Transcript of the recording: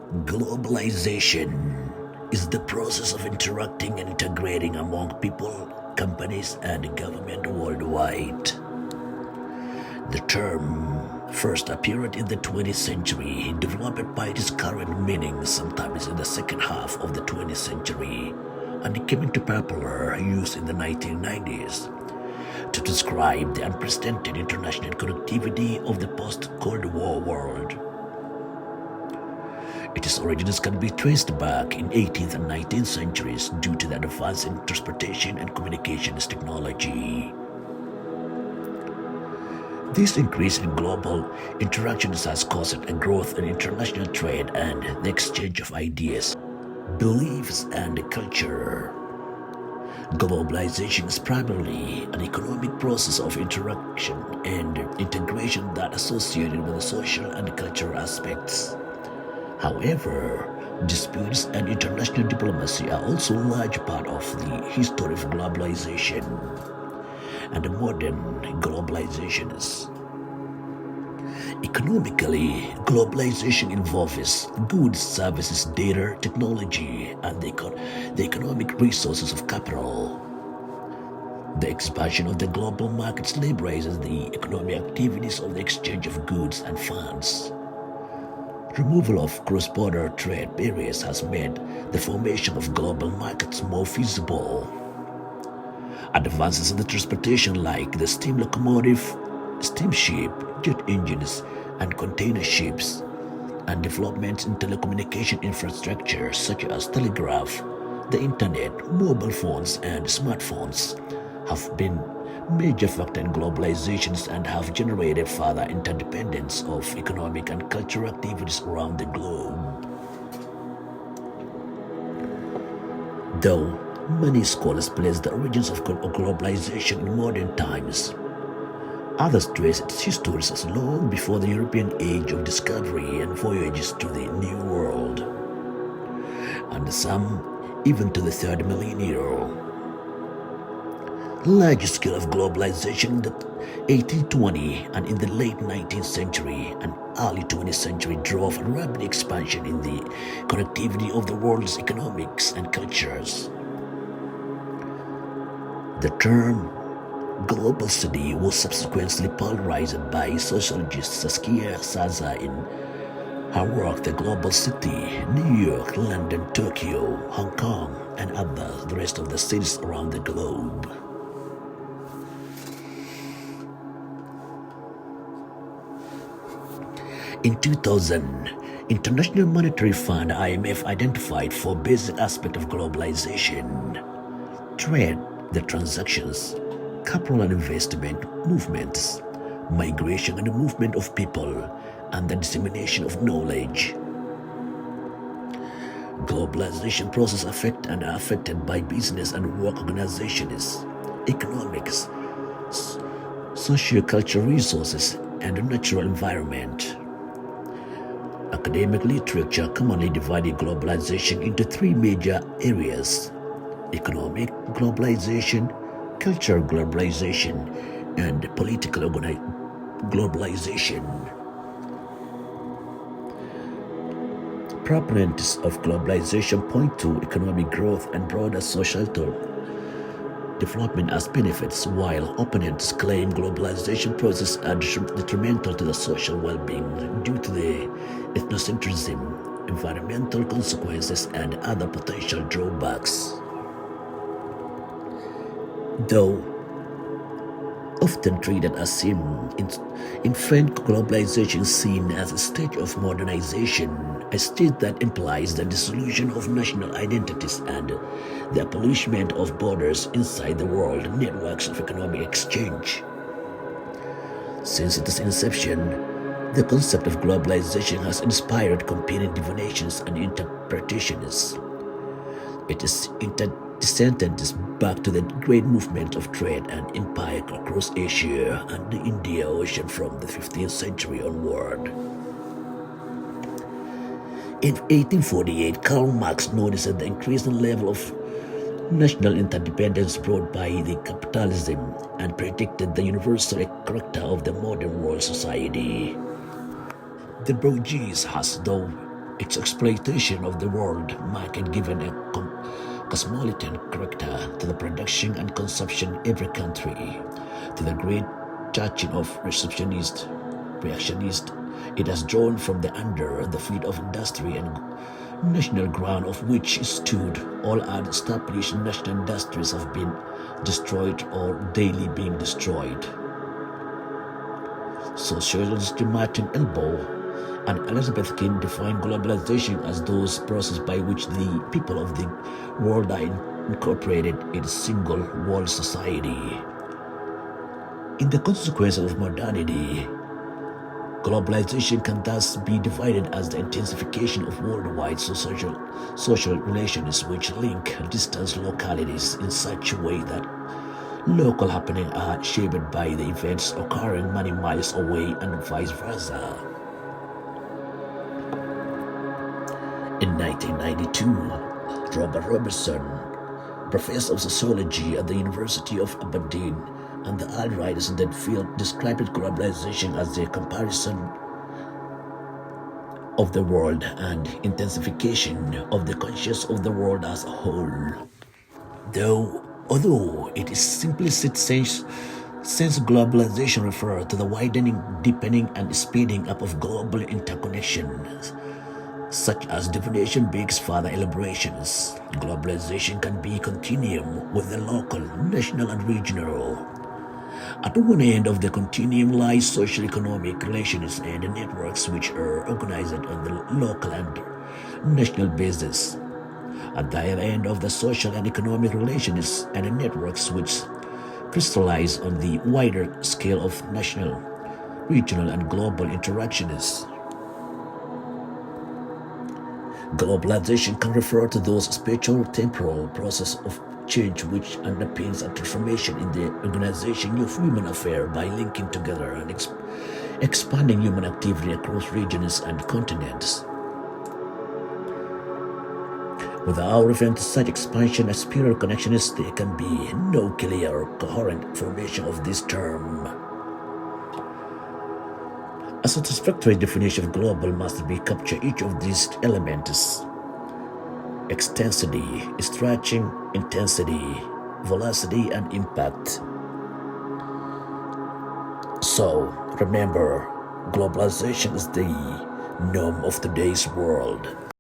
Globalization is the process of interacting and integrating among people, companies, and government worldwide. The term first appeared in the 20th century, developed by its current meaning sometimes in the second half of the 20th century, and it came into popular use in the 1990s to describe the unprecedented international connectivity of the post-Cold War world. Its origins can be traced back in 18th and 19th centuries due to the advance in transportation and communications technology. This increase in global interactions has caused a growth in international trade and the exchange of ideas, beliefs, and culture. Globalization is primarily an economic process of interaction and integration that is associated with the social and cultural aspects. However, disputes and international diplomacy are also a large part of the history of globalization and modern globalizations. Economically, globalization involves goods, services, data, technology, and the economic resources of capital. The expansion of the global markets liberalizes the economic activities of the exchange of goods and funds. Removal of cross-border trade barriers has made the formation of global markets more feasible. Advances in the transportation like the steam locomotive, steamship, jet engines, and container ships, and developments in telecommunication infrastructure such as telegraph, the internet, mobile phones, and smartphones have been major factors in globalizations and have generated further interdependence of economic and cultural activities around the globe. Though many scholars place the origins of globalization in modern times, others trace its histories as long before the European age of discovery and voyages to the New World, and some even to the third millennium. Large scale of globalization in the 1820 and in the late 19th century and early 20th century drove a rapid expansion in the connectivity of the world's economics and cultures. The term global city was subsequently popularized by sociologist Saskia Saza in her work The Global City, New York, London, Tokyo, Hong Kong, and the rest of the cities around the globe. In 2000, International Monetary Fund (IMF) identified four basic aspects of globalization: trade, the transactions, capital and investment movements, migration and movement of people, and the dissemination of knowledge. Globalization process affect and are affected by business and work organizations, economics, socio-cultural resources, and the natural environment. Academic literature commonly divided globalization into three major areas: economic globalization, cultural globalization, and political globalization. Proponents of globalization point to economic growth and broader societal development as benefits, while opponents claim globalization processes are detrimental to the social well-being due to the ethnocentrism, environmental consequences, and other potential drawbacks. Though often treated as infant, globalization is seen as a stage of modernization, a state that implies the dissolution of national identities and the abolishment of borders inside the world networks of economic exchange. Since its inception, the concept of globalization has inspired competing definitions and interpretations. It is descended back to the great movement of trade and empire across Asia and the Indian Ocean from the 15th century onward. In 1848, Karl Marx noticed the increasing level of national interdependence brought by the capitalism and predicted the universal character of the modern world society. The bourgeoisie has, though, Its exploitation of the world market given a cosmopolitan character to the production and consumption in every country, to the great touching of reactionist, it has drawn from the under the feet of industry and national ground of which it stood. All other established national industries have been destroyed or daily being destroyed. Sociologist Martin Elbow and Elizabeth King define globalization as those processes by which the people of the world are incorporated in a single world society. In the consequences of modernity, globalization can thus be divided as the intensification of worldwide social relations which link distant localities in such a way that local happenings are shaped by the events occurring many miles away and vice versa. In 1992, Robert Robertson, professor of sociology at the University of Aberdeen, and the other writers in that field described globalization as the comparison of the world and intensification of the consciousness of the world as a whole. Although it is simplistic since globalization refers to the widening, deepening, and speeding up of global interconnections, such as definition begs further elaborations. Globalization can be continuum with the local, national, and regional. At one end of the continuum lies social-economic relations and networks which are organized on the local and national basis. At the other end of the social and economic relations and networks which crystallize on the wider scale of national, regional, and global interactions. Globalization can refer to those spatial temporal process of change which underpins a transformation in the organization of human affairs by linking together and expanding human activity across regions and continents. Without referring to such expansion as spiral connections, there can be no clear, coherent formation of this term. A satisfactory definition of global must be capture each of these elements: extensity, stretching, intensity, velocity, and impact. So, remember, globalization is the norm of today's world.